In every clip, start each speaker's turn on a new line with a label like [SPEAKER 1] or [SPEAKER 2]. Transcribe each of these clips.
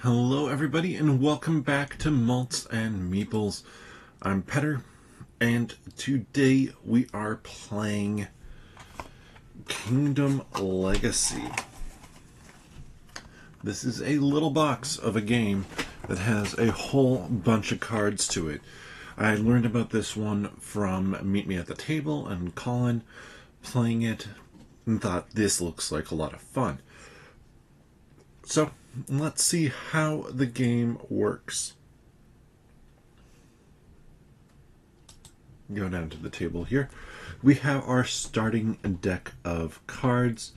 [SPEAKER 1] Hello everybody and welcome back to Malts and Meeples. I'm Petter and today we are playing Kingdom Legacy. This is a little box of a game that has a whole bunch of cards to it. I learned about this one from Meet Me at the Table and Colin playing it and thought this looks like a lot of fun. So let's see how the game works. Go down to the table here. We have our starting deck of cards.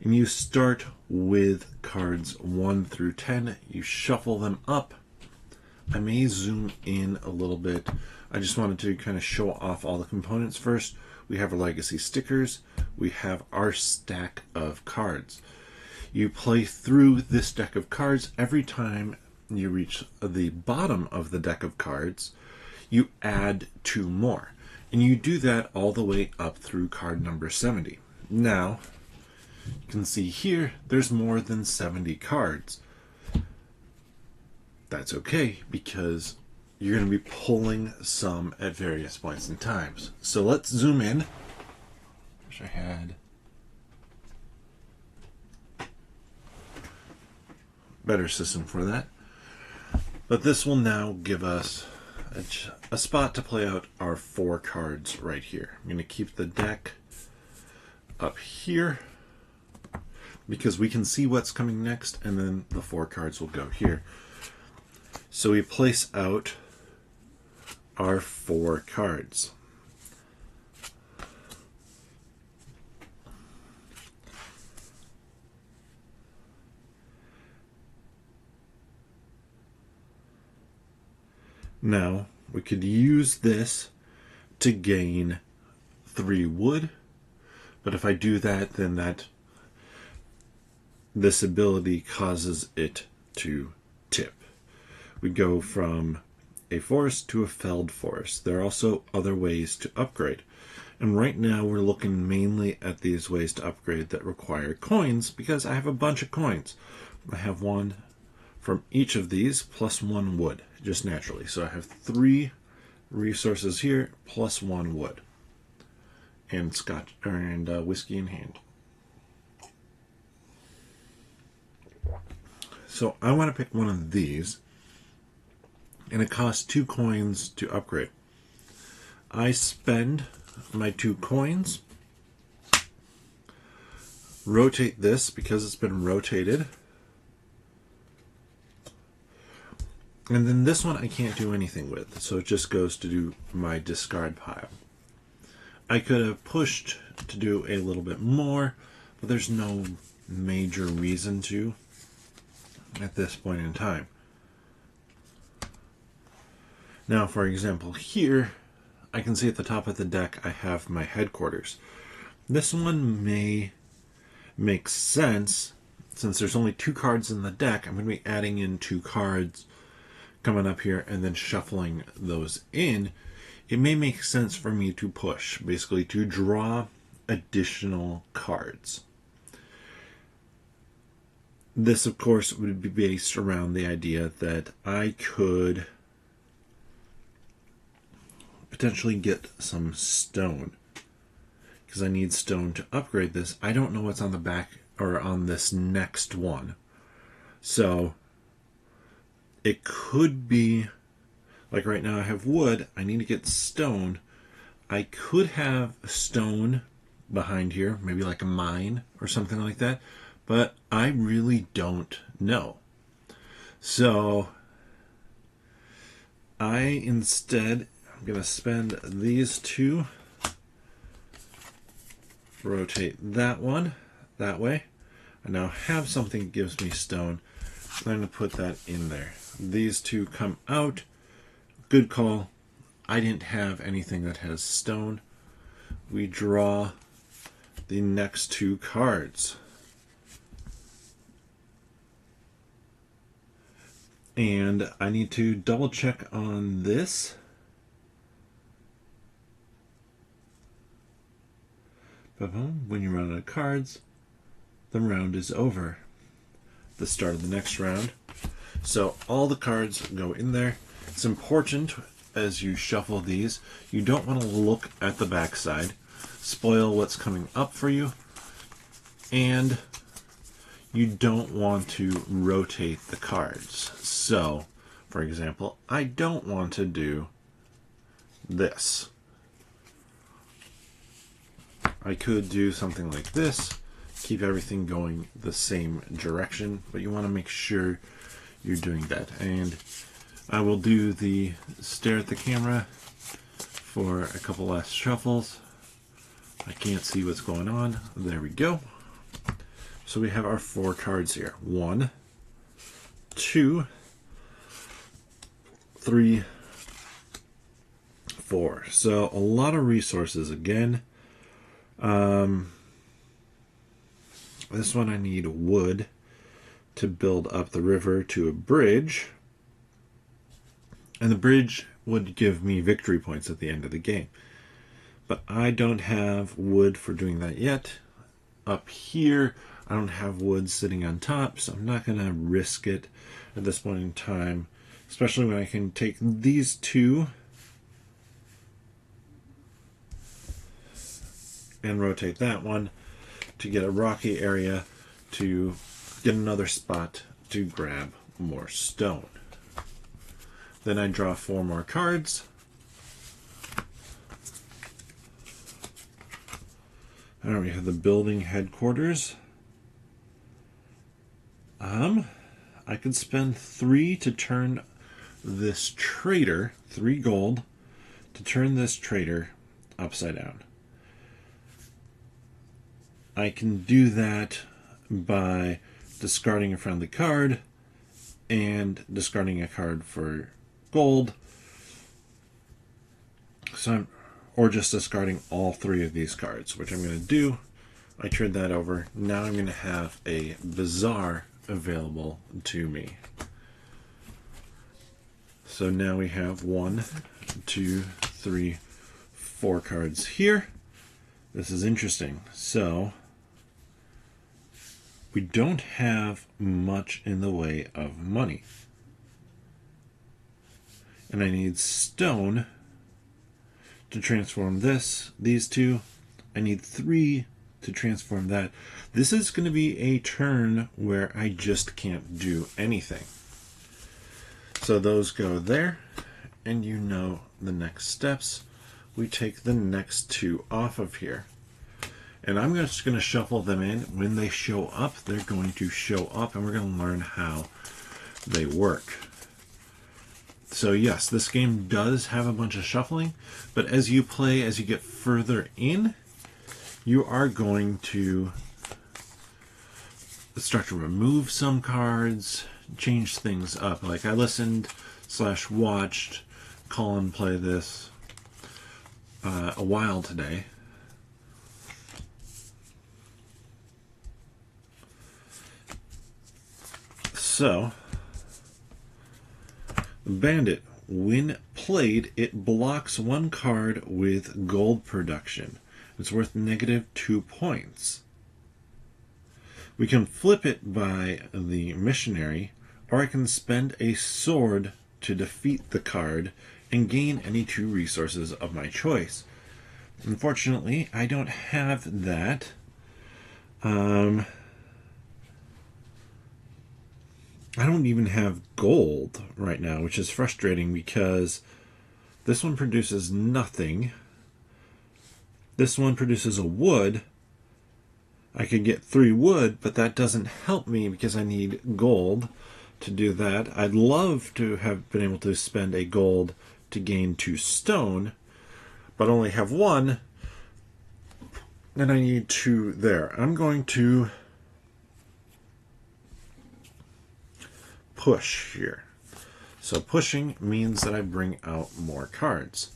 [SPEAKER 1] And you start with cards 1 through 10. You shuffle them up. I may zoom in a little bit. I just wanted to kind of show off all the components first. We have our legacy stickers. We have our stack of cards. You play through this deck of cards. Every time you reach the bottom of the deck of cards, you add 2 more. And you do that all the way up through card number 70. Now, you can see here, there's more than 70 cards. That's okay, because you're going to be pulling some at various points in times. So let's zoom in. Wish I had better system for that. But this will now give us a spot to play out our 4 cards right here. I'm going to keep the deck up here because we can see what's coming next, and then the 4 cards will go here. So we place out our 4 cards. Now, we could use this to gain 3 wood, but if I do that, then this ability causes it to tip. We go from a forest to a felled forest. There are also other ways to upgrade. And right now we're looking mainly at these ways to upgrade that require coins, because I have a bunch of coins. I have 1 from each of these plus 1 wood, just naturally. So I have 3 resources here plus 1 wood. And scotch and whiskey in hand. So I want to pick one of these, and it costs 2 coins to upgrade. I spend my 2 coins, rotate this because it's been rotated, and then this one I can't do anything with, so it just goes to do my discard pile. I could have pushed to do a little bit more, but there's no major reason to at this point in time. Now, for example, here I can see at the top of the deck I have my headquarters. This one may make sense since there's only 2 cards in the deck. I'm going to be adding in 2 cards coming up here and then shuffling those in. It may make sense for me to push, basically to draw additional cards. This, of course, would be based around the idea that I could potentially get some stone, because I need stone to upgrade this. I don't know what's on the back or on this next one. So it could be, like right now I have wood, I need to get stone. I could have stone behind here, maybe like a mine or something like that, but I really don't know. So I instead, I'm going to spend these 2, rotate that one that way. I now have something that gives me stone. I'm going to put that in there. These 2 come out. Good call. I didn't have anything that has stone. We draw the next 2 cards. And I need to double check on this. When you run out of cards, the round is over. the start of the next round. So all the cards go in there. It's important as you shuffle these, you don't want to look at the backside, spoil what's coming up for you, and you don't want to rotate the cards. So, for example, I don't want to do this. I could do something like this, keep everything going the same direction, but you want to make sure you're doing that. And I will do the stare at the camera for a couple last shuffles. I can't see what's going on. There we go. So we have our 4 cards here. 1, 2, 3, 4. So a lot of resources again. This one I need wood to build up the river to a bridge. And the bridge would give me victory points at the end of the game. But I don't have wood for doing that yet. Up here, I don't have wood sitting on top, so I'm not going to risk it at this point in time. Especially when I can take these 2 and rotate that one to get a rocky area to get another spot to grab more stone. Then I draw 4 more cards. Alright, we have the building headquarters. I could spend 3 to turn this trader, 3 gold, to turn this trader upside down. I can do that by discarding a friendly card and discarding a card for gold. Or just discarding all 3 of these cards, which I'm going to do. I turned that over. Now I'm going to have a bazaar available to me. So now we have 1, 2, 3, 4 cards here. This is interesting. So we don't have much in the way of money. And I need stone to transform these 2. I need 3 to transform that. This is going to be a turn where I just can't do anything. So those go there, and you know the next steps. We take the next 2 off of here. And I'm just going to shuffle them in. When they show up, they're going to show up, and we're going to learn how they work. So yes, this game does have a bunch of shuffling, but as you play, as you get further in, you are going to start to remove some cards, change things up. Like I listened/watched Colin play this a while today. So Bandit, when played, it blocks 1 card with gold production. It's worth -2 points. We can flip it by the missionary, or I can spend a sword to defeat the card and gain any 2 resources of my choice. Unfortunately, I don't have that. I don't even have gold right now, which is frustrating because this one produces nothing. This one produces a wood. I could get 3 wood, but that doesn't help me because I need gold to do that. I'd love to have been able to spend a gold to gain 2 stone, but only have 1, and I need 2 there. I'm going to push here. So pushing means that I bring out more cards.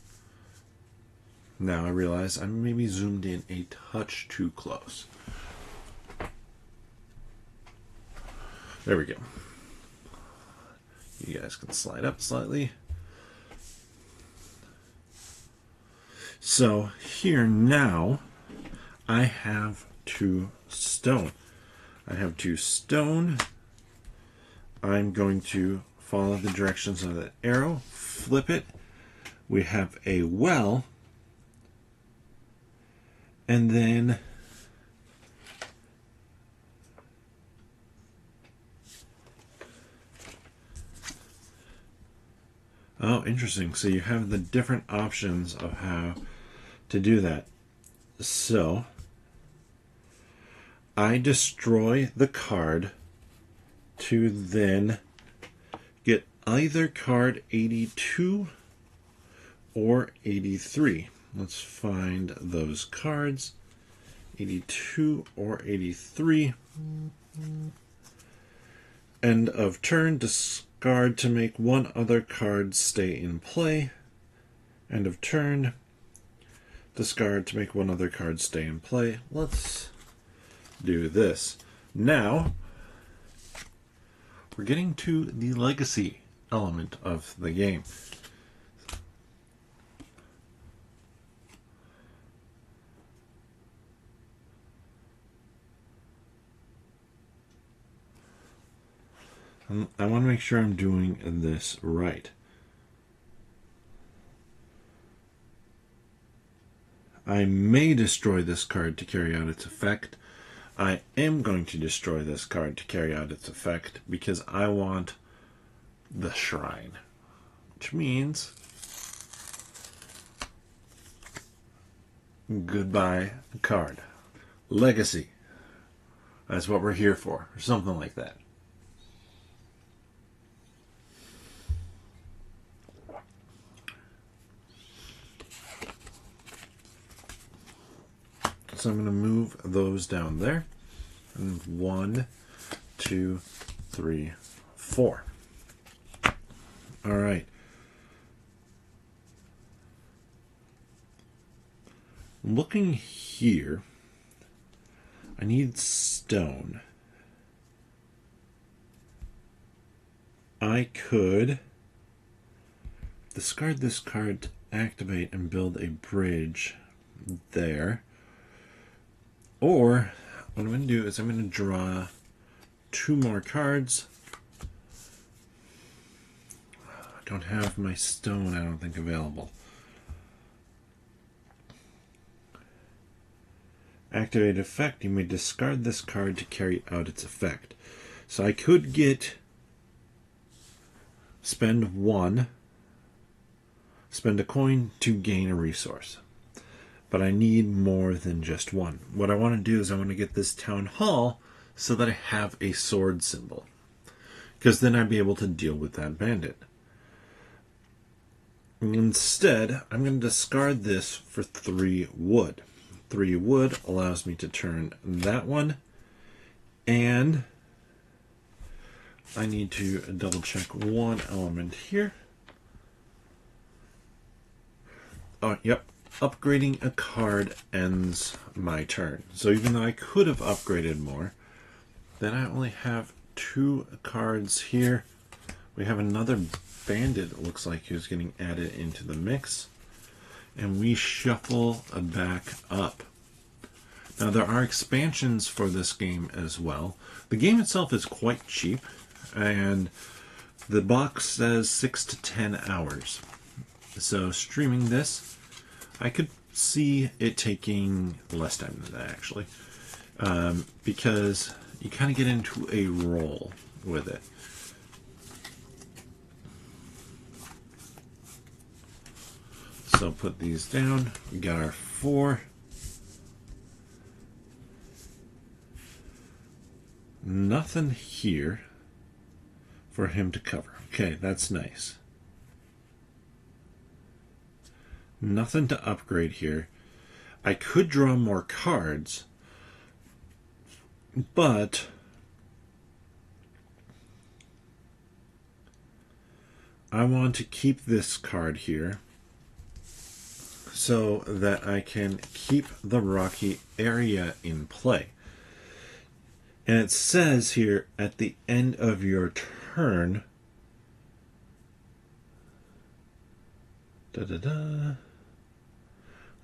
[SPEAKER 1] Now I realize I'm maybe zoomed in a touch too close. There we go. You guys can slide up slightly. So here now I have 2 stone. I have 2 stone I'm going to follow the directions of that arrow, flip it. We have a well, and then oh, interesting. So you have the different options of how to do that. So I destroy the card to then get either card 82 or 83. Let's find those cards. 82 or 83. End of turn, discard to make one other card stay in play. End of turn, discard to make one other card stay in play. Let's do this. Now, we're getting to the legacy element of the game. I want to make sure I'm doing this right. I may destroy this card to carry out its effect. I am going to destroy this card to carry out its effect because I want the shrine. Which means goodbye card. Legacy. That's what we're here for, or something like that. So I'm going to move those down there. And 1, 2, 3, 4. All right. Looking here, I need stone. I could discard this card to activate and build a bridge there. Or what I'm going to do is I'm going to draw 2 more cards. I don't have my stone, I don't think, available. Activate effect. You may discard this card to carry out its effect. So I could spend 1, spend a coin to gain a resource. But I need more than just 1. What I want to do is I want to get this town hall so that I have a sword symbol. Because then I'd be able to deal with that bandit. Instead, I'm going to discard this for 3 wood. 3 wood allows me to turn that one. And I need to double check one element here. Oh, yep. Upgrading a card ends my turn. So even though I could have upgraded more, then I only have 2 cards here. We have another bandit, it looks like, who's getting added into the mix. And we shuffle back up. Now there are expansions for this game as well. The game itself is quite cheap, and the box says 6 to 10 hours. So streaming this, I could see it taking less time than that, actually, because you kind of get into a roll with it. So put these down. We got our 4. Nothing here for him to cover. Okay, that's nice. Nothing to upgrade here. I could draw more cards, but I want to keep this card here so that I can keep the rocky area in play. And it says here, at the end of your turn,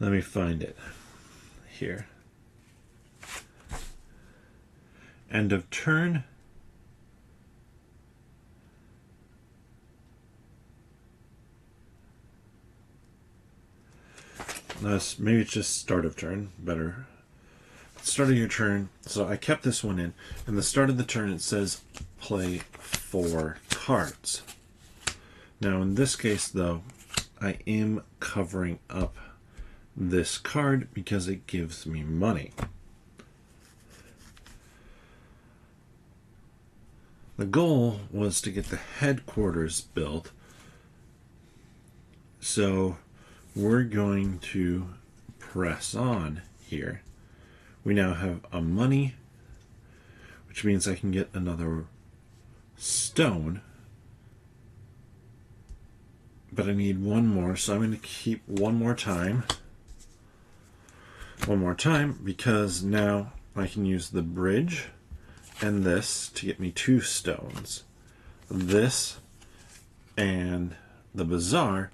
[SPEAKER 1] let me find it here. End of turn, Maybe it's just start of turn. Better. Start of your turn. So I kept this one in. In the start of the turn, it says play 4 cards. Now, in this case, though, I am covering up this card because it gives me money. The goal was to get the headquarters built. So we're going to press on here. We now have a money, which means I can get another stone. But I need one more, so I'm going to keep one more time. One more time, because now I can use the bridge and this to get me 2 stones. This and the bazaar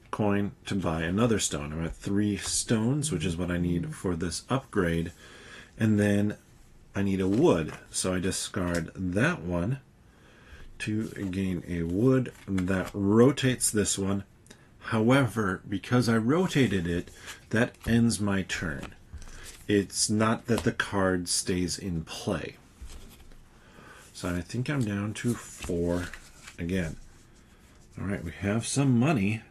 [SPEAKER 1] coin to buy another stone. I'm at 3 stones, which is what I need for this upgrade. And then I need a wood, so I discard that one to gain a wood that rotates this one. However, because I rotated it, that ends my turn. It's not that the card stays in play. So I think I'm down to 4 again. All right, we have some money.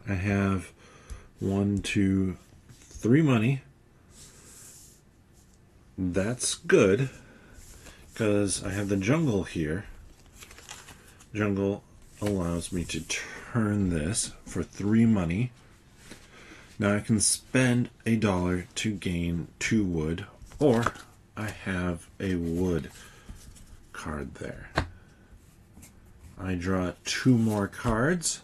[SPEAKER 1] I have 1, 2, 3 money. That's good, because I have the jungle here. Jungle allows me to turn this for 3 money. Now I can spend $1 to gain 2 wood, or I have a wood card there. I draw 2 more cards.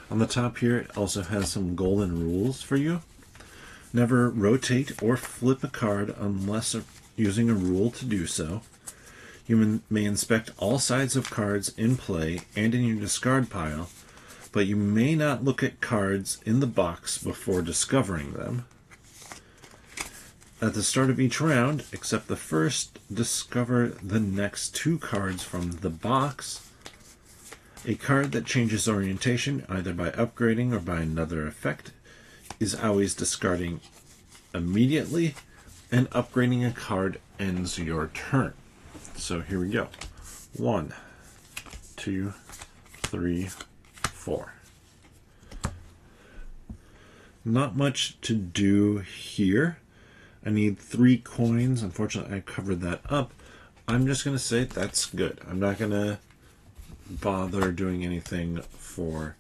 [SPEAKER 1] On the top here, it also has some golden rules for you. Never rotate or flip a card unless using a rule to do so. You may inspect all sides of cards in play and in your discard pile, but you may not look at cards in the box before discovering them. At the start of each round, except the first, discover the next 2 cards from the box. A card that changes orientation, either by upgrading or by another effect, is always discarding immediately, and upgrading a card ends your turn. So here we go. 1, 2, 3, 4. Not much to do here. I need 3 coins. Unfortunately, I covered that up. I'm just going to say that's good. I'm not going to bother doing anything for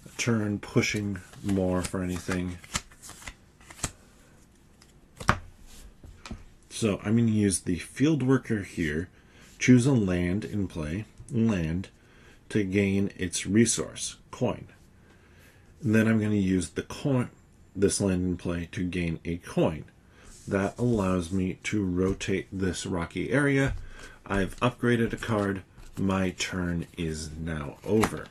[SPEAKER 1] a turn, pushing more for anything. So I'm going to use the field worker here, choose a land in play, land, to gain its resource, coin. And then I'm going to use the coin, this land in play, to gain a coin. That allows me to rotate this rocky area. I've upgraded a card. My turn is now over.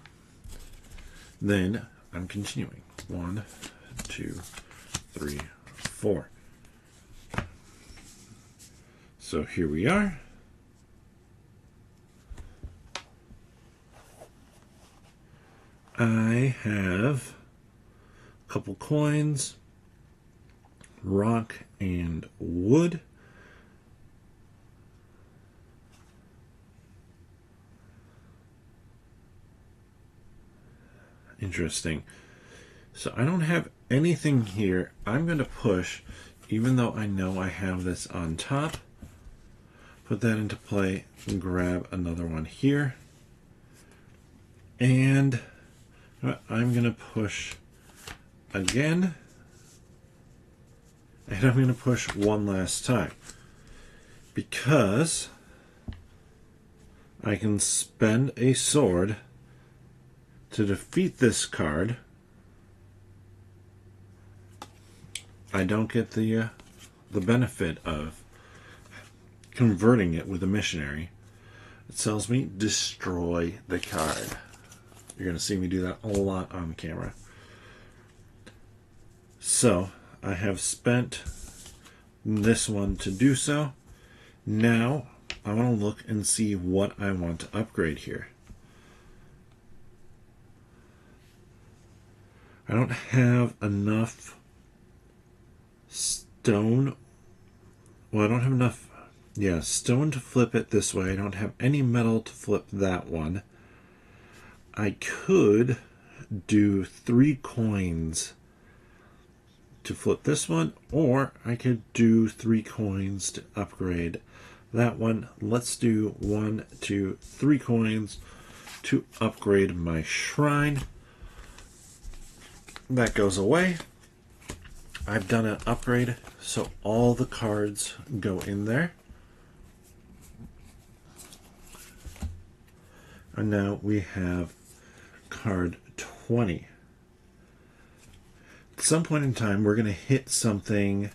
[SPEAKER 1] Then I'm continuing. 1, 2, 3, 4. So here we are. I have a couple coins, rock and wood. Interesting. So I don't have anything here. I'm going to push, even though I know I have this on top. Put that into play and grab another one here. And I'm going to push again. And I'm going to push one last time. Because I can spend a sword to defeat this card. I don't get the benefit of converting it with a missionary. It tells me destroy the card. You're going to see me do that a lot on camera. So I have spent this one to do so. Now I want to look and see what I want to upgrade here. I don't have enough stone. Well, I don't have enough, yeah, stone to flip it this way. I don't have any metal to flip that one. I could do 3 coins to flip this one, or I could do 3 coins to upgrade that one. Let's do 1, 2, 3 coins to upgrade my shrine. That goes away. I've done an upgrade, so all the cards go in there. And now we have card 20. At some point in time, we're going to hit something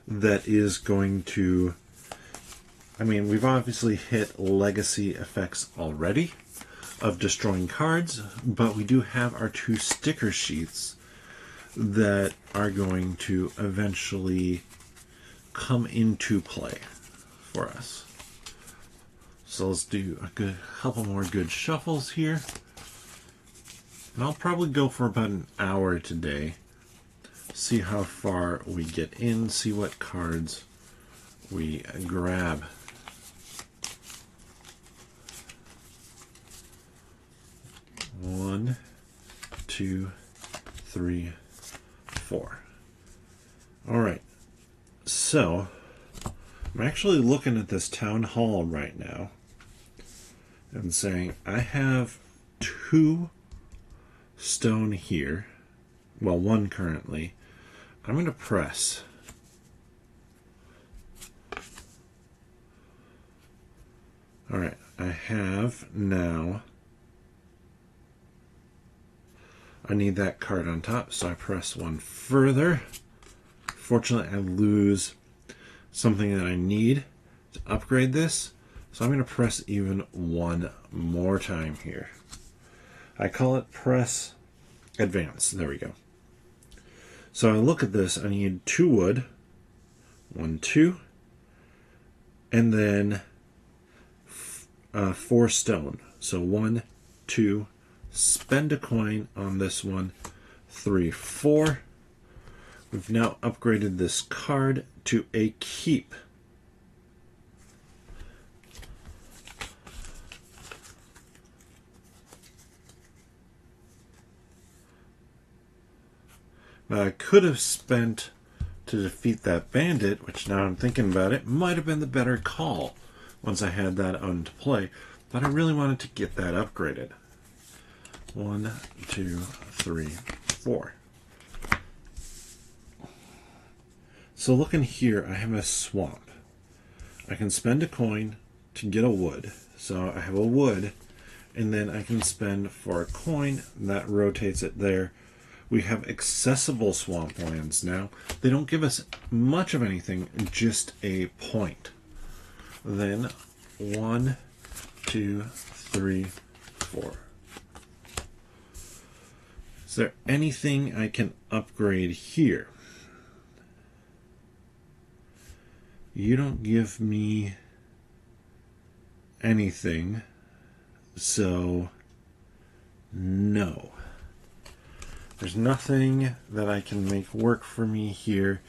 [SPEAKER 1] that is going to... I mean, we've obviously hit legacy effects already of destroying cards, but we do have our 2 sticker sheets that are going to eventually come into play for us. So let's do a couple more good shuffles here. And I'll probably go for about an hour today. See how far we get in, see what cards we grab. One, 2, 3, 4. All right. So I'm actually looking at this town hall right now and saying I have 2 stone here. Well, 1 currently. I'm going to press. All right. I have now. I need that card on top, so I press 1 further. Fortunately, I lose something that I need to upgrade this, so I'm going to press even 1 more time here. I call it press advance. There we go. So I look at this, I need 2 wood, 1, 2, and then 4 stone. So 1, 2, spend a coin on this one, 3, 4. We've now upgraded this card to a keep. Now I could have spent to defeat that bandit, which now I'm thinking about it, might have been the better call once I had that on to play, but I really wanted to get that upgraded. 1, 2, 3, 4. So looking here, I have a swamp. I can spend a coin to get a wood. So I have a wood, and then I can spend for a coin, that rotates it there. We have accessible swamplands now. They don't give us much of anything, just a point. Then 1, 2, 3, 4. Is there anything I can upgrade here? You don't give me anything, so no. There's nothing that I can make work for me here,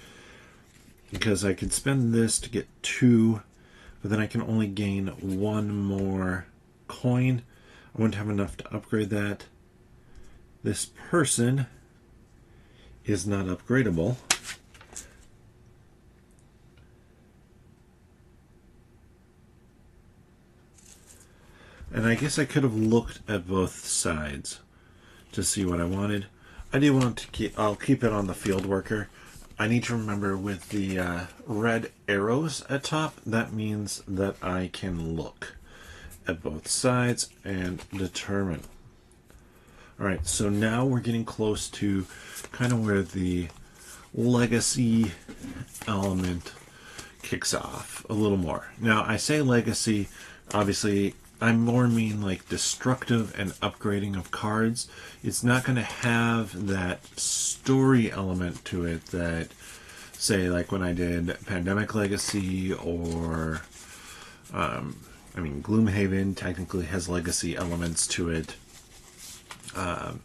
[SPEAKER 1] because I could spend this to get 2, but then I can only gain 1 more coin. I wouldn't have enough to upgrade that. This person is not upgradable. And I guess I could have looked at both sides to see what I wanted. I do want to keep, I'll keep it on the field worker. I need to remember with the red arrows at top, that means that I can look at both sides and determine. Alright, so now we're getting close to kind of where the legacy element kicks off a little more. Now, I say legacy, obviously, I more mean like destructive and upgrading of cards. It's not going to have that story element to it that, say, like when I did Pandemic Legacy or, I mean, Gloomhaven technically has legacy elements to it.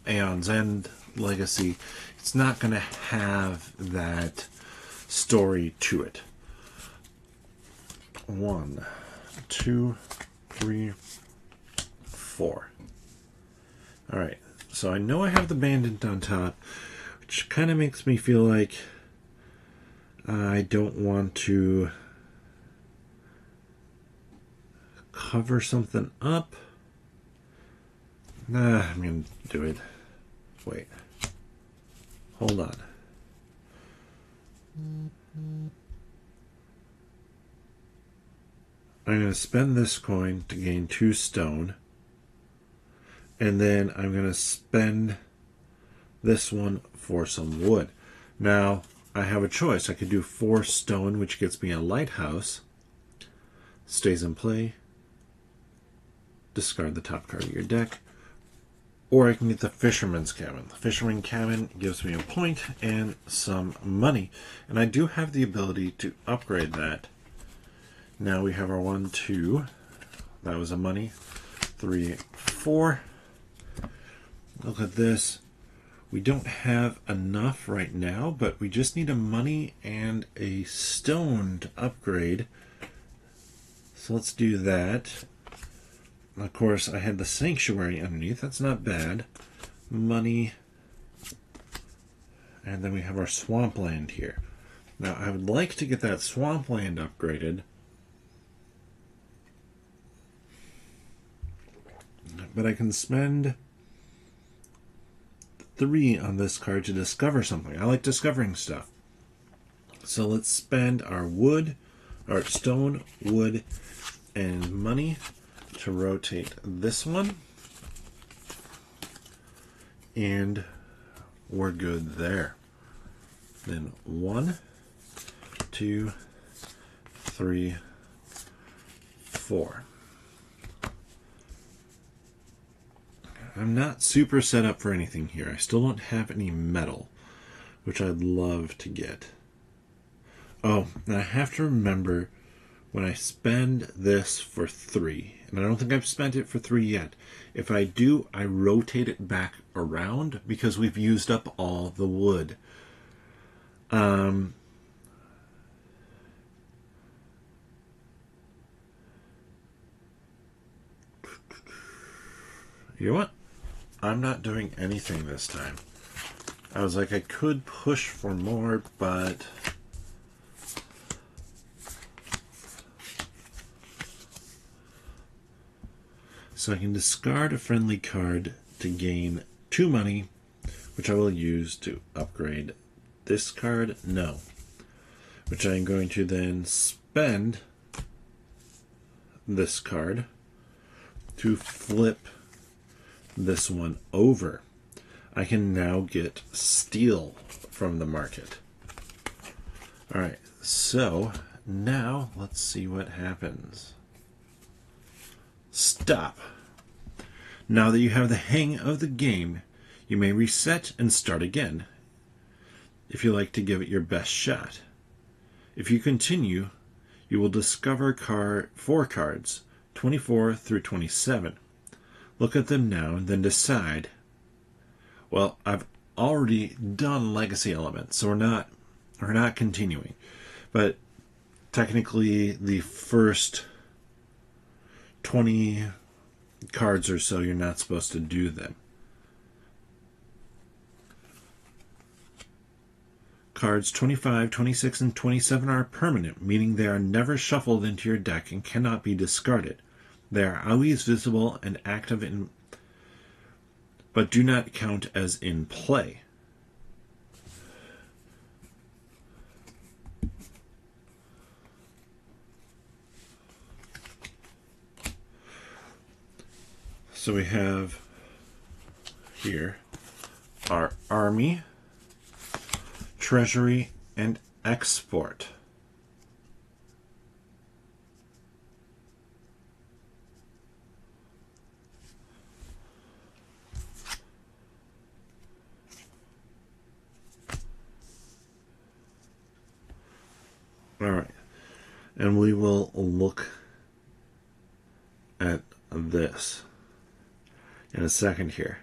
[SPEAKER 1] Aeon's End Legacy, it's not going to have that story to it. 1, 2, 3, 4. Alright, so I know I have the bandit on top, which kind of makes me feel like I don't want to cover something up. Nah, I'm going to do it. Wait. Hold on. I'm going to spend this coin to gain 2 stone. And then I'm going to spend this one for some wood. Now, I have a choice. I could do 4 stone, which gets me a lighthouse. Stays in play. Discard the top card of your deck. Or I can get the Fisherman's Cabin. The Fisherman's Cabin gives me a point and some money. And I do have the ability to upgrade that. Now we have our 1, 2. That was a money. 3, 4. Look at this. We don't have enough right now, but we just need a money and a stone to upgrade. So let's do that. Of course, I had the sanctuary underneath. That's not bad. Money. And then we have our swampland here. Now, I would like to get that swampland upgraded. But I can spend 3 on this card to discover something. I like discovering stuff. So let's spend our wood, our stone, wood, and money to rotate this one. And we're good there. Then 1, 2, 3, 4. I'm not super set up for anything here. I still don't have any metal, which I'd love to get. Oh, and I have to remember when I spend this for 3, and I don't think I've spent it for 3 yet. If I do, I rotate it back around because we've used up all the wood. You know what? I'm not doing anything this time. I was like, I could push for more, but so I can discard a friendly card to gain 2 money, which I will use to upgrade this card. No. Which I'm going to then spend this card to flip this one over. I can now get steel from the market. Alright, so now let's see what happens. Stop. Now that you have the hang of the game, you may reset and start again if you like to give it your best shot. If you continue, you will discover 4 cards, 24 through 27. Look at them now and then decide. Well, I've already done legacy elements, so we're not continuing. But technically the first 20 cards or so, you're not supposed to do them. Cards 25, 26, and 27 are permanent, meaning they are never shuffled into your deck and cannot be discarded. They are always visible and active but do not count as in play. So we have here our army, treasury, and export. All right, and we will look at this in a second here.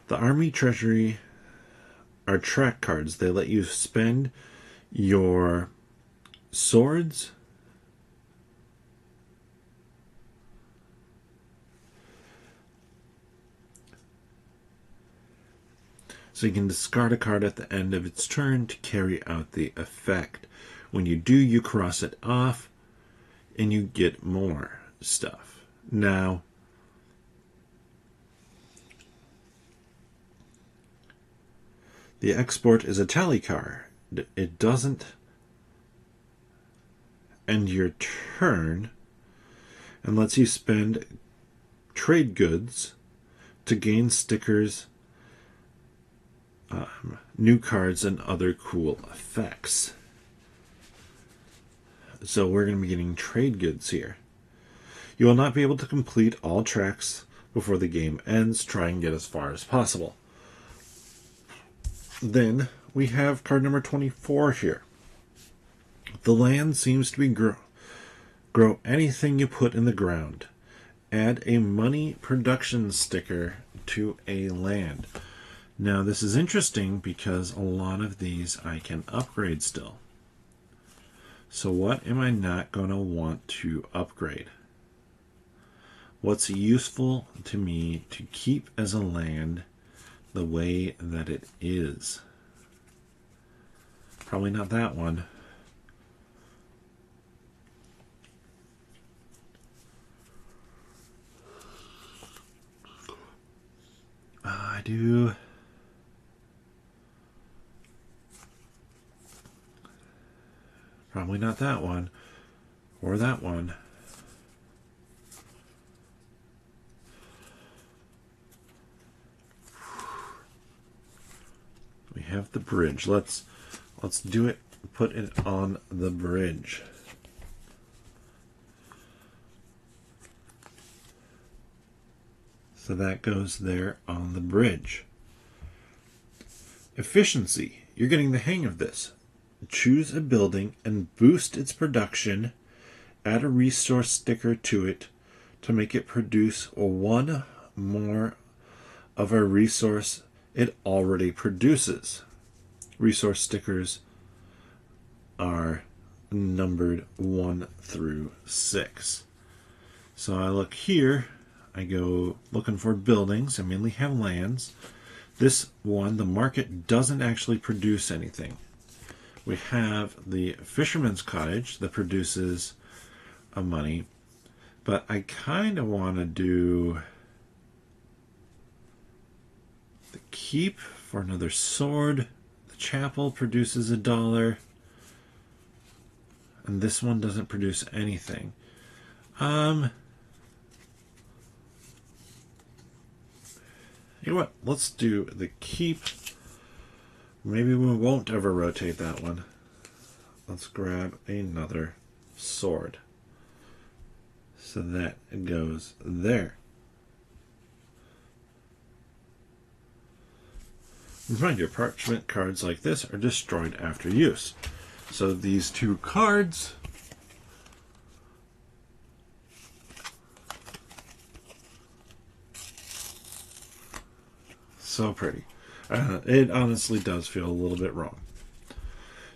[SPEAKER 1] The army, treasury, are track cards. They let you spend your swords, so you can discard a card at the end of its turn to carry out the effect. When you do, you cross it off and you get more stuff. Now, the export is a tally card. It doesn't end your turn and lets you spend trade goods to gain stickers, new cards, and other cool effects. So we're going to be getting trade goods here. You will not be able to complete all tracks before the game ends. Try and get as far as possible. Then we have card number 24 here. The land seems to be grow anything you put in the ground. Add a money production sticker to a land. Now this is interesting because a lot of these I can upgrade still. So what am I not going to want to upgrade? What's useful to me to keep as a land the way that it is? Probably not that one. I do. Probably not that one. Or that one. We have the bridge. Let's do it. Put it on the bridge. So that goes there on the bridge. Efficiency. You're getting the hang of this. Choose a building and boost its production. Add a resource sticker to it to make it produce one more of a resource it already produces. Resource stickers are numbered 1 through 6. So I look here, I go looking for buildings. I mainly have lands. This one, the market doesn't actually produce anything. We have the fisherman's cottage that produces a money, but I kind of want to do the keep for another sword. The chapel produces $1, and this one doesn't produce anything. You know what? Let's do the keep. Maybe we won't ever rotate that one. Let's grab another sword. So that goes there. Mind you, parchment cards like this are destroyed after use. So these two cards so pretty. It honestly does feel a little bit wrong.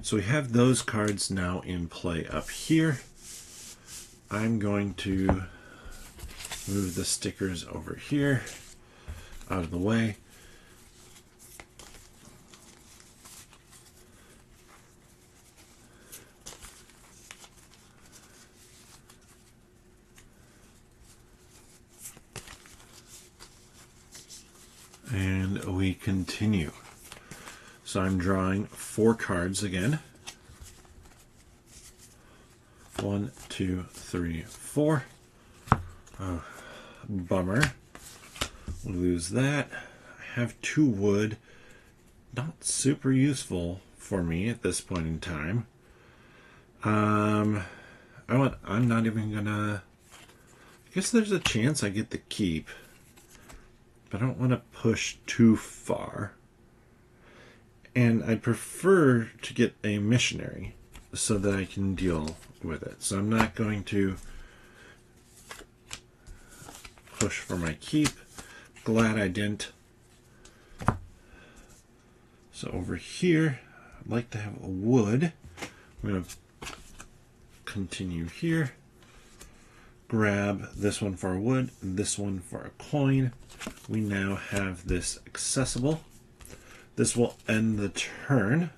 [SPEAKER 1] So we have those cards now in play up here. I'm going to move the stickers over here out of the way. And we continue. So I'm drawing 4 cards again. 1, 2, 3, 4. Oh, bummer. We lose that. I have 2 wood. Not super useful for me at this point in time. I'm not even gonna. I guess there's a chance I get the keep, but I don't want to push too far. And I'd prefer to get a missionary so that I can deal with it. So I'm not going to push for my keep. Glad I didn't. So over here, I'd like to have a wood. I'm going to continue here. Grab this one for a wood, this one for a coin. We now have this accessible. This will end the turn.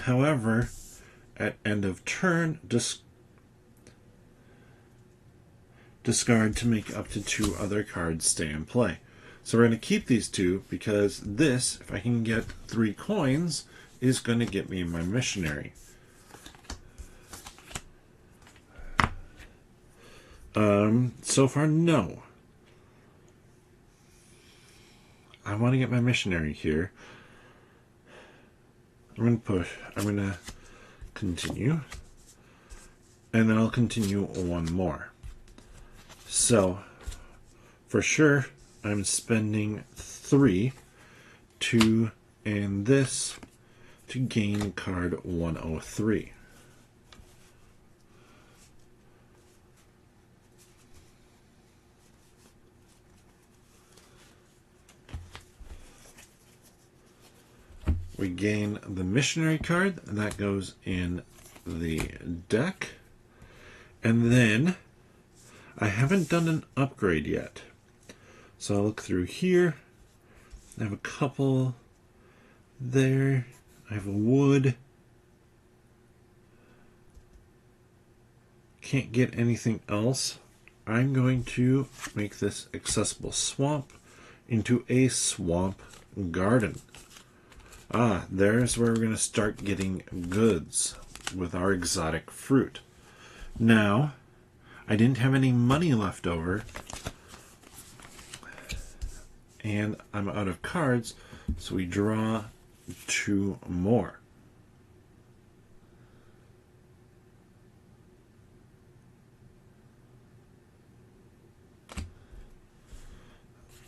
[SPEAKER 1] However, at end of turn, discard to make up to 2 other cards stay in play. So we're going to keep these 2 because this, if I can get 3 coins, is going to get me my missionary. So far, no. I want to get my missionary here. I'm going to push. I'm going to continue. And then I'll continue one more. So, for sure, I'm spending 3, 2, and this to gain card 103. We gain the missionary card, and that goes in the deck. And then I haven't done an upgrade yet. So I'll look through here. I have a couple there. I have a wood. Can't get anything else. I'm going to make this accessible swamp into a swamp garden. There's where we're going to start getting goods with our exotic fruit. Now, I didn't have any money left over, and I'm out of cards, so we draw 2 more.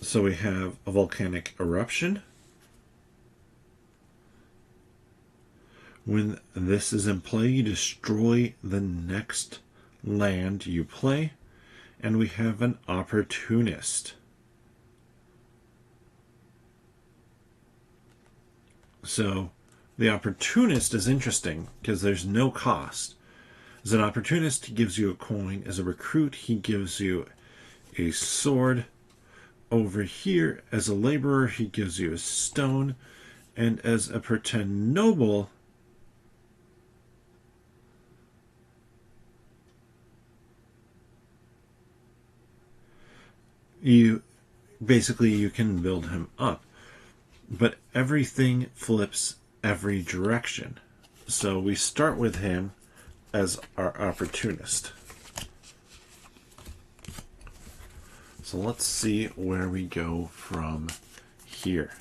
[SPEAKER 1] So we have a volcanic eruption. When this is in play, you destroy the next land you play, and we have an opportunist. So the opportunist is interesting because there's no cost. As an opportunist, he gives you a coin. As a recruit, he gives you a sword. Over here, as a laborer, he gives you a stone. And as a pretend noble, you can build him up. But everything flips every direction. So we start with him as our opportunist. So let's see where we go from here.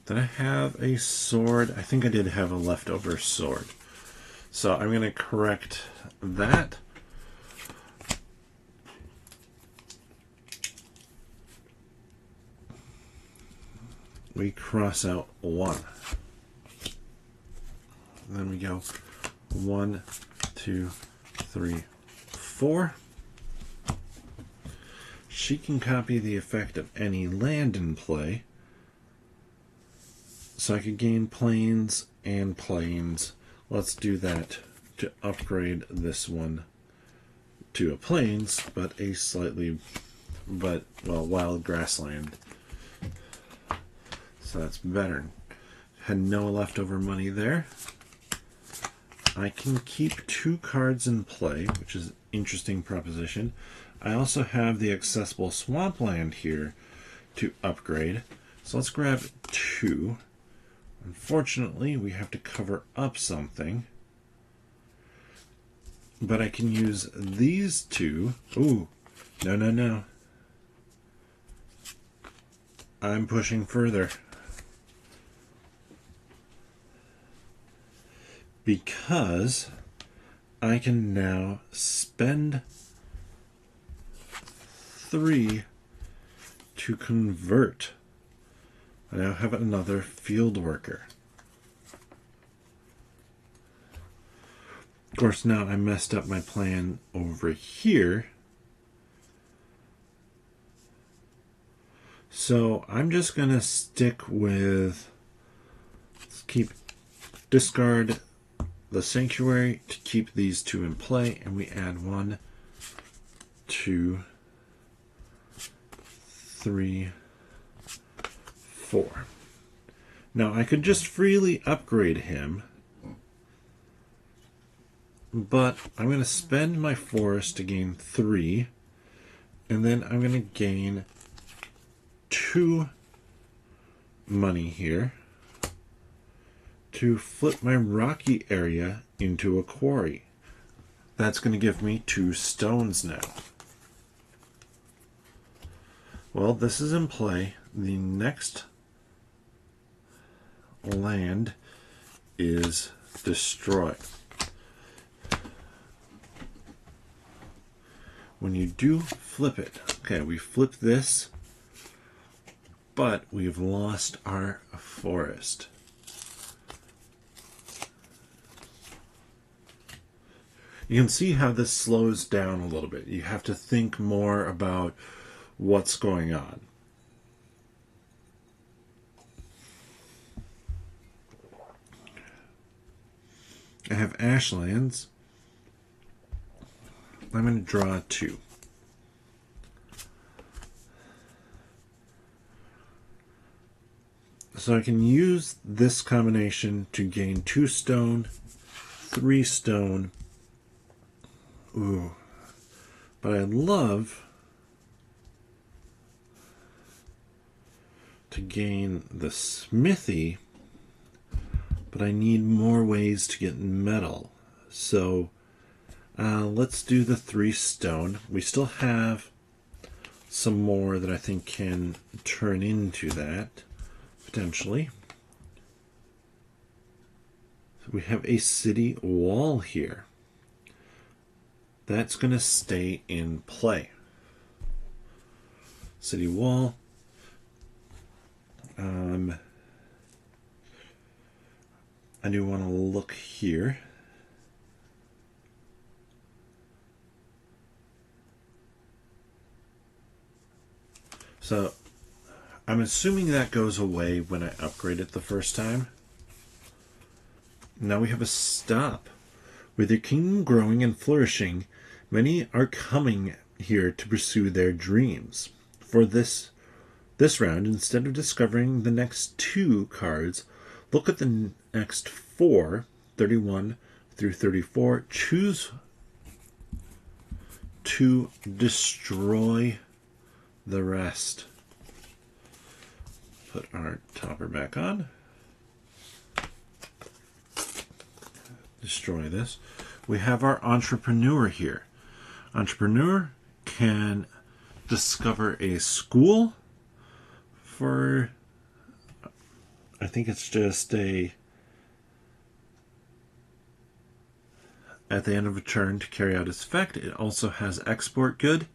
[SPEAKER 1] Did I have a sword? I think I did have a leftover sword. So I'm going to correct that. We cross out 1. Then we go 1, 2, 3, 4. She can copy the effect of any land in play. So I could gain plains and plains. Let's do that to upgrade this one to a plains, but a slightly, wild grassland. So that's better. Had no leftover money there. I can keep 2 cards in play, which is an interesting proposition. I also have the accessible swampland here to upgrade. So let's grab 2. Unfortunately, we have to cover up something. But I can use these 2. Ooh, no. I'm pushing further. Because I can now spend 3 to convert. I now have another field worker. Of course, now I messed up my plan over here So I'm just going to stick with, let's discard the sanctuary to keep these two in play, and we add 1, 2, 3, 4. Now I could just freely upgrade him, but I'm going to spend my forest to gain 3, and then I'm going to gain 2 money here to flip my rocky area into a quarry. That's going to give me 2 stones now. Well, this is in play. The next land is destroyed. When you do flip it, okay, we flip this, but we've lost our forest. You can see how this slows down a little bit. You have to think more about what's going on. I have ashlands. I'm going to draw 2. So I can use this combination to gain 2 stone, 3 stone. Ooh. But I'd love to gain the smithy, but I need more ways to get metal. So let's do the 3 stone. We still have some more that I think can turn into that, potentially. So we have a city wall here. That's going to stay in play. City wall. I do want to look here. So I'm assuming that goes away when I upgrade it the first time. Now we have a stop. With your kingdom growing and flourishing, many are coming here to pursue their dreams. For this round, instead of discovering the next 2 cards, look at the next 4, 31 through 34. Choose to destroy the rest. Put our topper back on. Destroy this. We have our entrepreneur here. Entrepreneur can discover a school for, I think it's just at the end of a turn to carry out its effect. It also has export good.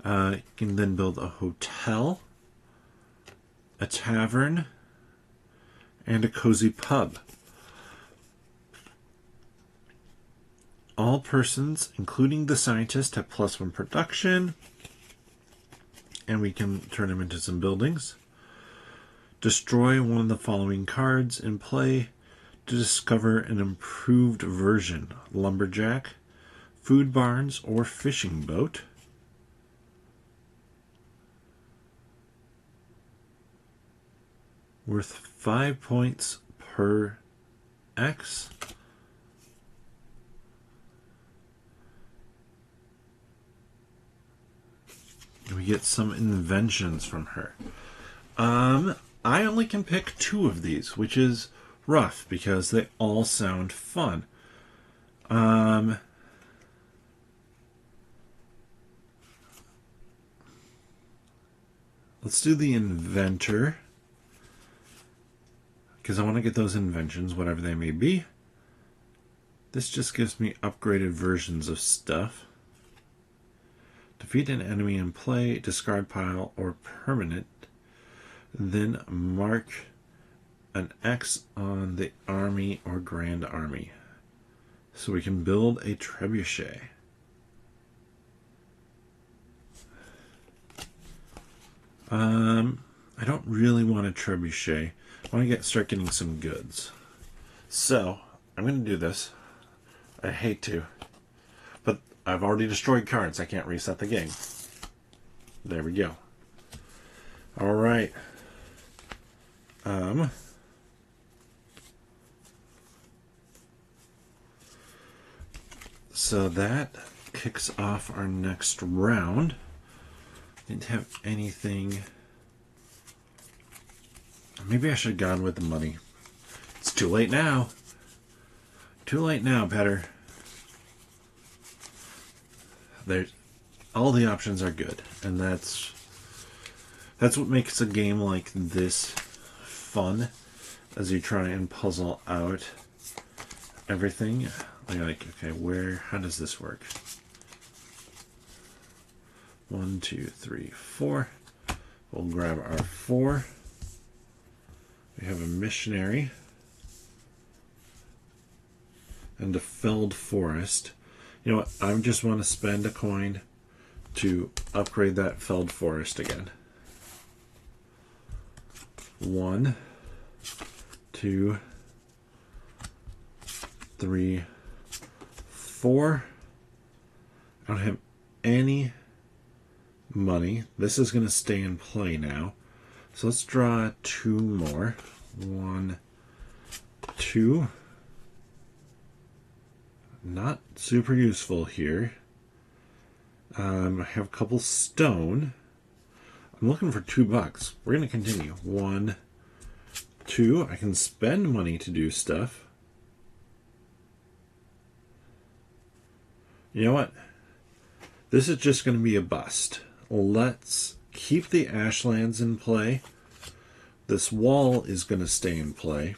[SPEAKER 1] You can then build a hotel, a tavern, and a cozy pub. All persons, including the scientist, have +1 production, and we can turn them into some buildings. Destroy one of the following cards in play to discover an improved version: lumberjack, food barns, or fishing boat. Worth 5 points per X. We get some inventions from her. I only can pick 2 of these, which is rough because they all sound fun. Let's do the inventor, because I want to get those inventions, whatever they may be. This just gives me upgraded versions of stuff. Defeat an enemy in play, discard pile, or permanent. Then mark an X on the army or grand army. So we can build a trebuchet. I don't really want a trebuchet. I want to start getting some goods. So, I'm going to do this. I hate to. But I've already destroyed cards. I can't reset the game. There we go. Alright. So that kicks off our next round. Didn't have anything. Maybe I should have gone with the money. It's too late now. Too late now, Petter. There's all the options are good, and that's what makes a game like this fun, as you try and puzzle out everything. Like, okay, how does this work? 1, 2, 3, 4. We'll grab our 4. We have a missionary and a felled forest. You know what? I just want to spend a coin to upgrade that felled forest again. 1, 2, 3, 4. I don't have any money. This is going to stay in play now. So let's draw 2 more. 1, 2. Not super useful here. I have a couple stone. I'm looking for $2. We're going to continue. 1, 2. I can spend money to do stuff. You know what? This is just going to be a bust. Let's keep the ashlands in play. This wall is going to stay in play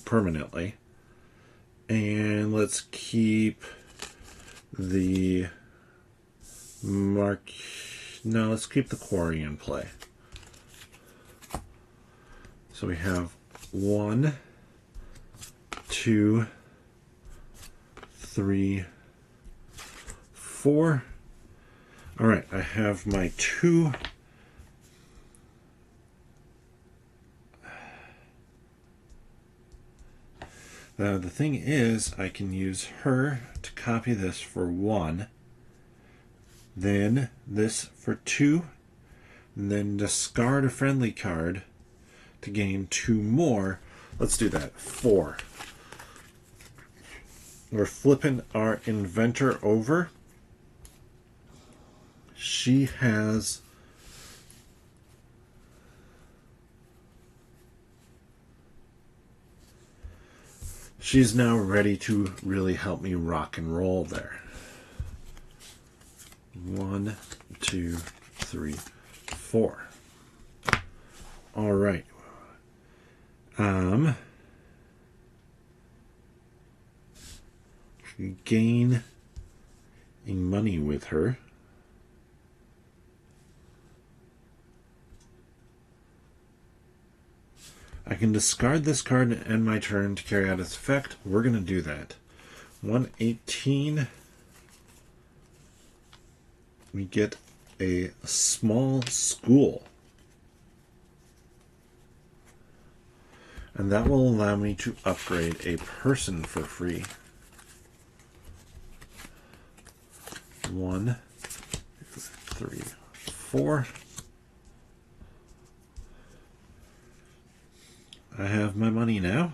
[SPEAKER 1] permanently. And let's keep the let's keep the quarry in play. So we have 1, 2, 3, 4. All right, I have my 2. The thing is, I can use her to copy this for 1, then this for 2, and then discard a friendly card to gain 2 more. Let's do that. 4. We're flipping our inventor over. She has she's now ready to really help me rock and roll there. 1, 2, 3, 4. All right. Gain a money with her. I can discard this card and end my turn to carry out its effect. We're going to do that. 118. We get a small school. And that will allow me to upgrade a person for free. 1, 2, 3, 4. I have my money now.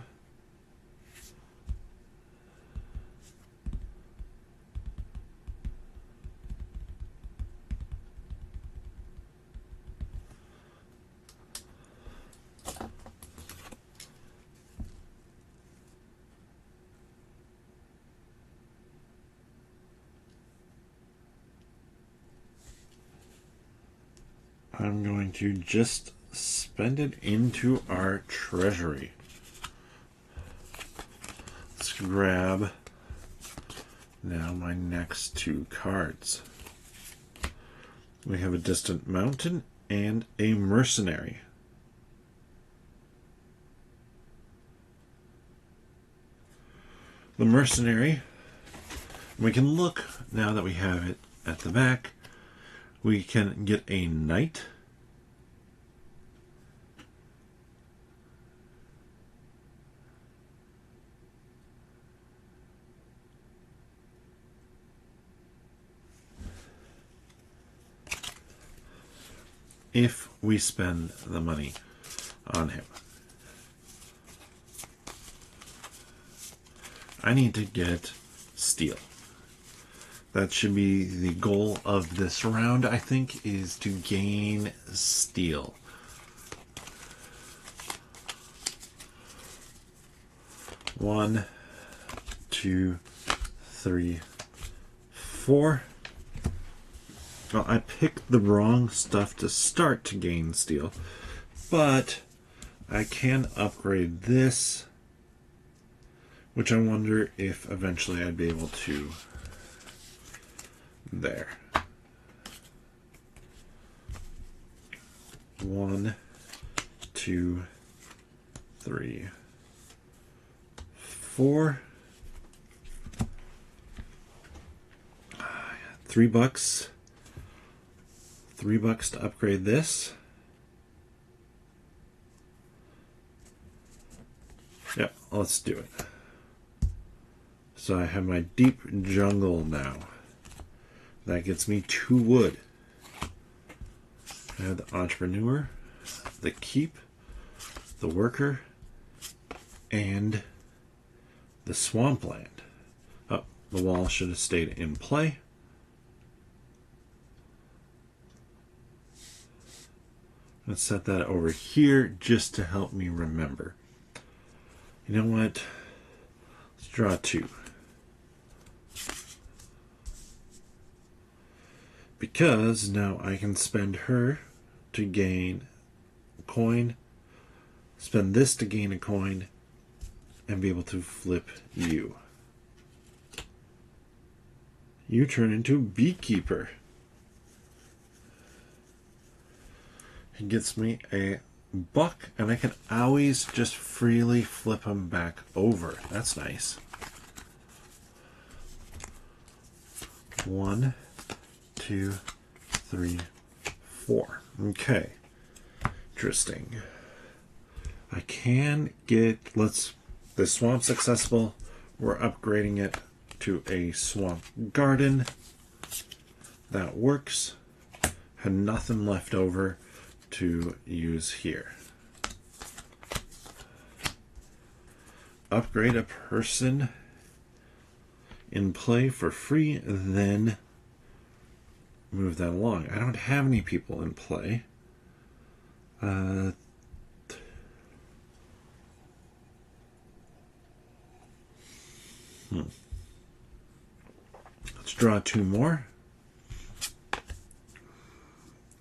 [SPEAKER 1] I'm going to just spend it into our treasury. Let's grab now my next 2 cards. We have a distant mountain and a mercenary. The mercenary, we can look now that we have it at the back. We can get a knight if we spend the money on him. I need to get steel. That should be the goal of this round, I think, is to gain steel. One, two, three, four. Well, I picked the wrong stuff to start to gain steel, but I can upgrade this, which I wonder if eventually I'd be able to. There. 1, 2, 3, 4. $3. $3 to upgrade this. Yep, let's do it. So I have my deep jungle now. That gets me 2 wood. I have the entrepreneur, the keep, the worker, and the swampland. Oh, the wall should have stayed in play. Let's set that over here just to help me remember. You know what? Let's draw 2. Because now I can spend her to gain a coin, spend this to gain a coin, and be able to flip you. You turn into beekeeper. It gets me a buck, and I can always just freely flip him back over. That's nice. 1, 2, 3, 4. Okay. Interesting. I can get, the swamp's accessible. We're upgrading it to a swamp garden. That works. Had nothing left over to use here. Upgrade a person in play for free, then move that along. I don't have any people in play. Let's draw 2 more.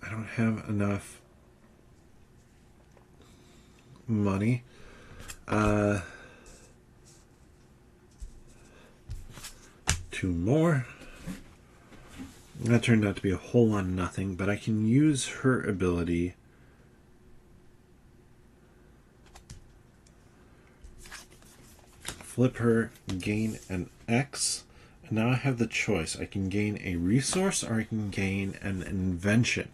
[SPEAKER 1] I don't have enough money. 2 more. That turned out to be a whole lot of nothing, but I can use her ability. Flip her, gain an X, and now I have the choice. I can gain a resource or I can gain an invention.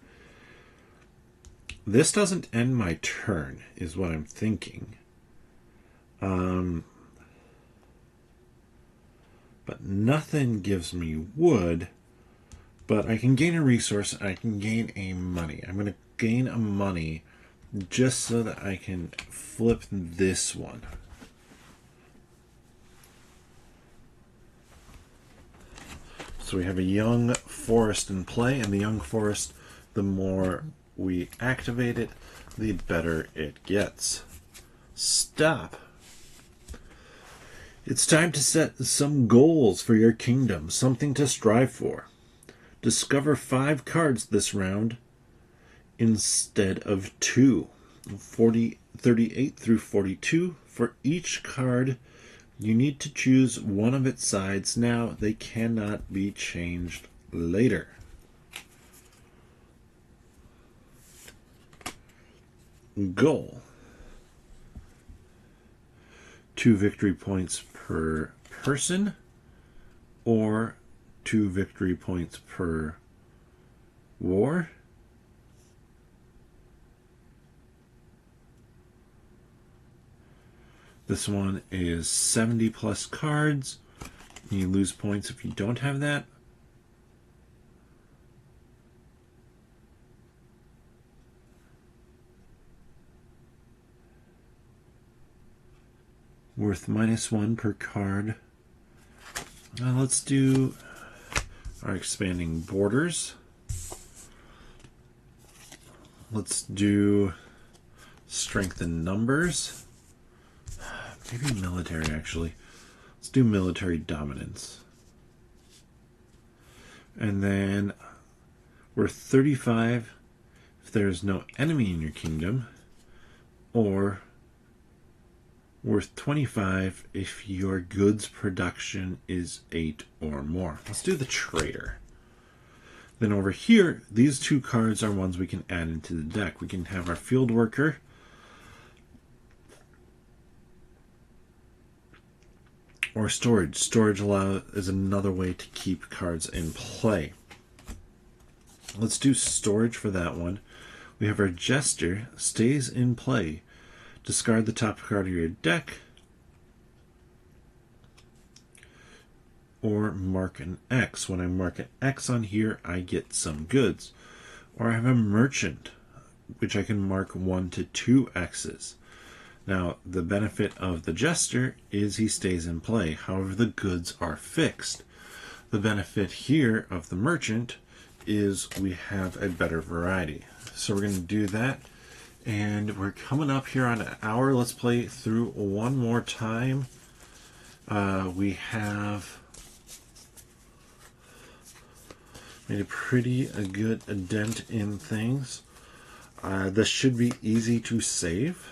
[SPEAKER 1] This doesn't end my turn, is what I'm thinking. But nothing gives me wood. But I can gain a resource and I can gain a money. I'm going to gain a money just so that I can flip this one. So we have a young forest in play, and the young forest, the more we activate it, the better it gets. Stop. It's time to set some goals for your kingdom, something to strive for. Discover 5 cards this round instead of 2. 38 through 42. For each card, you need to choose one of its sides now. They cannot be changed later. Goal. 2 victory points per person, or 2 victory points per war. This one is 70 plus cards. You lose points if you don't have that. worth -1 per card. Let's do our expanding borders. Let's do strength in numbers. Maybe military, actually. Let's do military dominance. And then worth 35 if there's no enemy in your kingdom, or worth 25 if your goods production is 8 or more. Let's do the trader. Then over here, these two cards are ones we can add into the deck. We can have our field worker, or storage. Storage is another way to keep cards in play. Let's do storage for that one. We have our jester, stays in play. Discard the top card of your deck, or mark an X. When I mark an X on here, I get some goods. Or I have a merchant, which I can mark 1 to 2 X's. Now, the benefit of the jester is he stays in play. However, the goods are fixed. The benefit here of the merchant is we have a better variety. So we're going to do that. And we're coming up here on an hour. Let's play through one more time. We have made a pretty good dent in things. This should be easy to save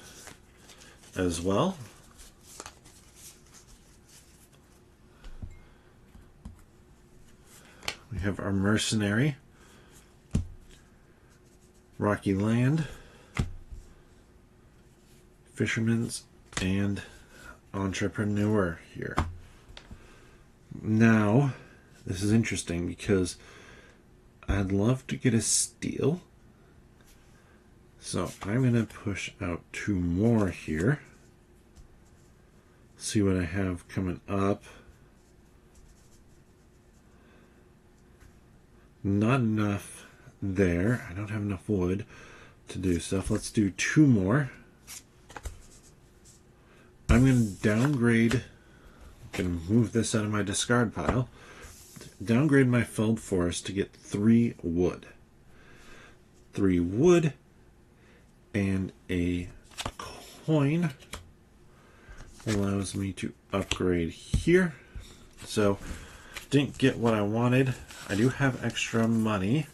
[SPEAKER 1] as well. We have our mercenary, rocky land, fisherman's, and entrepreneur here. Now, this is interesting because I'd love to get a steal. So I'm going to push out 2 more here. See what I have coming up. Not enough there. I don't have enough wood to do stuff. Let's do 2 more. I'm going to downgrade. I'm going to move this out of my discard pile. Downgrade my felled forest to get 3 wood. 3 wood and a coin allows me to upgrade here. So didn't get what I wanted. I do have extra money,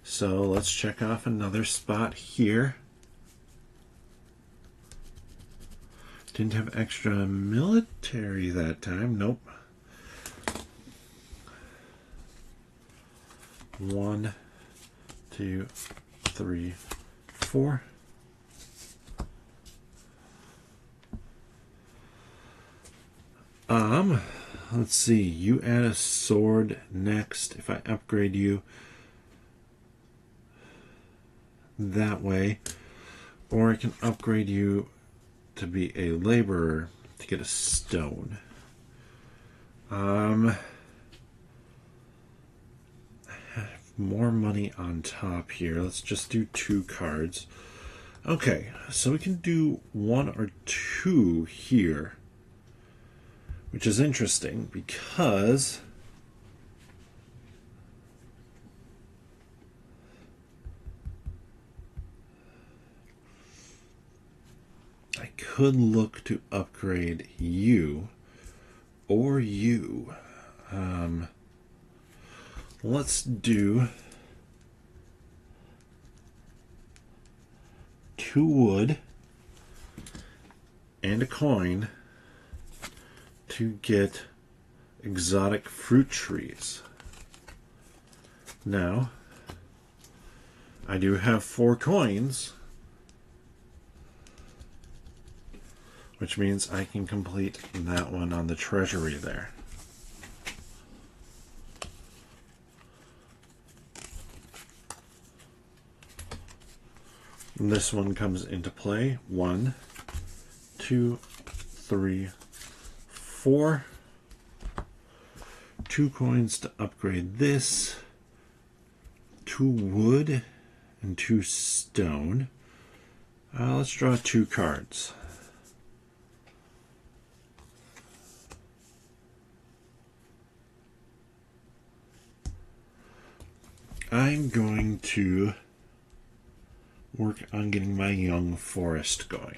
[SPEAKER 1] so let's check off another spot here. Didn't have extra military that time. Nope. 1, 2, 3, 4. Let's see. You add a sword next. If I upgrade you that way, or I can upgrade you to be a laborer to get a stone. I have more money on top here. Let's just do 2 cards. Okay, so we can do 1 or 2 here, which is interesting because I could look to upgrade you or you. Let's do 2 wood and a coin to get exotic fruit trees. Now, I do have 4 coins, which means I can complete that one on the treasury there. And this one comes into play. 1, 2, 3, 4. 2 coins to upgrade this. 2 wood and 2 stone. Let's draw 2 cards. I'm going to work on getting my young forest going.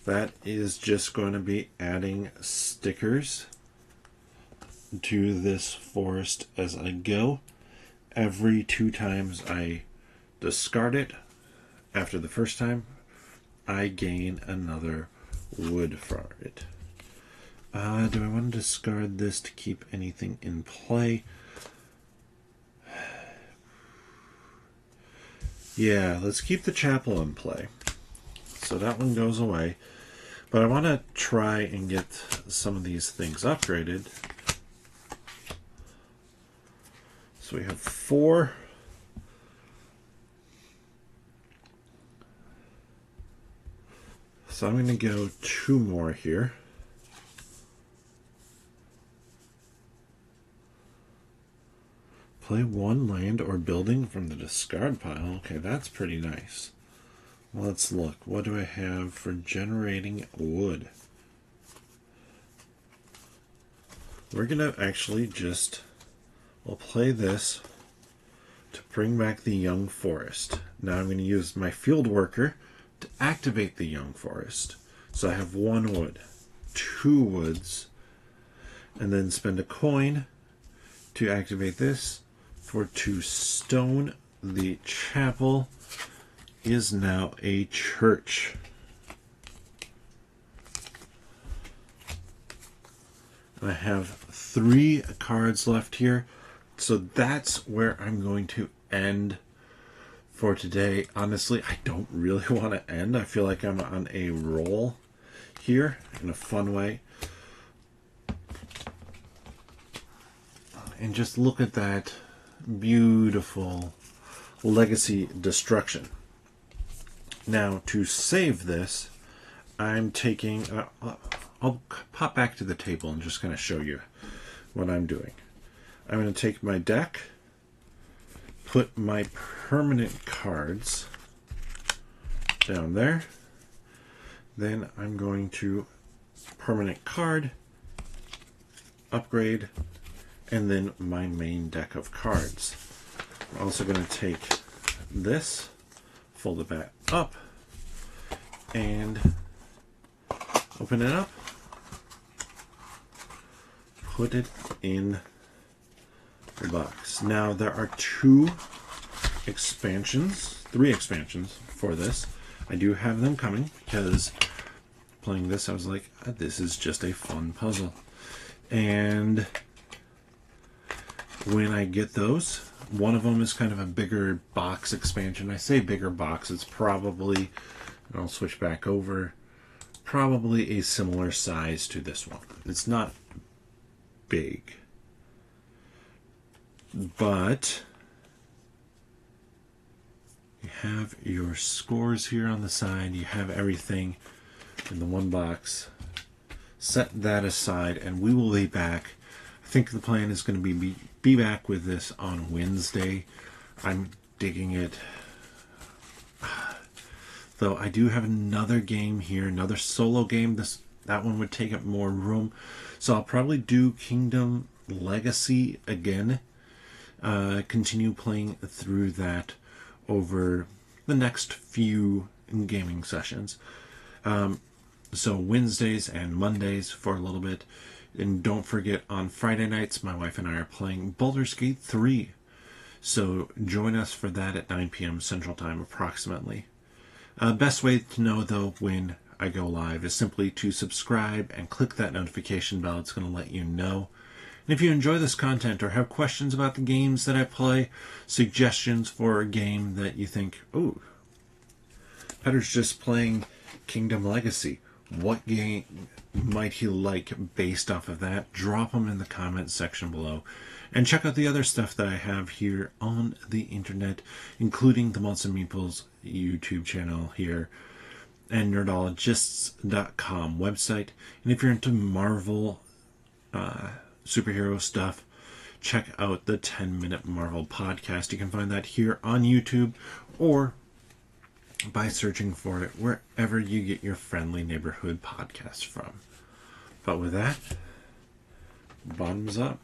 [SPEAKER 1] That is just going to be adding stickers to this forest as I go. Every 2 times I discard it, after the first time, I gain another wood for it. Do I want to discard this to keep anything in play? Yeah, let's keep the chapel in play. So that one goes away. But I want to try and get some of these things upgraded. So we have 4. So I'm going to go 2 more here. Play 1 land or building from the discard pile. Okay, that's pretty nice. Let's look. What do I have for generating wood? We're going to actually just... We'll play this to bring back the young forest. Now I'm going to use my field worker to activate the young forest. So I have 1 wood, 2 woods, and then spend a coin to activate this for 2 stone. The chapel is now a church. And I have 3 cards left here. So that's where I'm going to end for today. Honestly, I don't really want to end. I feel like I'm on a roll here in a fun way. And just look at that beautiful legacy destruction. Now, to save this, I'm taking... I'll pop back to the table and just kind of show you what I'm doing. I'm going to take my deck, put my permanent cards down there. Then I'm going to permanent card, upgrade, and then my main deck of cards. I'm also going to take this, fold it back up, and open it up, put it in the box. Now there are 3 expansions for this. I do have them coming because playing this I was like, this is just a fun puzzle. And when I get those, one of them is kind of a bigger box expansion. I say bigger box, it's probably, and I'll switch back over, probably a similar size to this one. It's not big, but you have your scores here on the side. You have everything in the one box. Set that aside, and we will be back. I think the plan is going to be back with this on Wednesday. I'm digging it. Though I do have another game here, another solo game. That one would take up more room. So I'll probably do Kingdom Legacy again. Continue playing through that over the next few gaming sessions. So Wednesdays and Mondays for a little bit. And don't forget, on Friday nights, my wife and I are playing Baldur's Gate 3. So join us for that at 9 p.m. Central Time approximately. Best way to know, though, when I go live is simply to subscribe and click that notification bell. It's going to let you know. And if you enjoy this content or have questions about the games that I play, suggestions for a game that you think, ooh, Petter's just playing Kingdom Legacy. What game might he like based off of that? Drop them in the comments section below. And check out the other stuff that I have here on the internet, including the Malts and Meeples YouTube channel here and nerdologists.com website. And if you're into Marvel superhero stuff, check out the 10-Minute Marvel podcast. You can find that here on YouTube or by searching for it wherever you get your friendly neighborhood podcast from. But with that, bottoms up.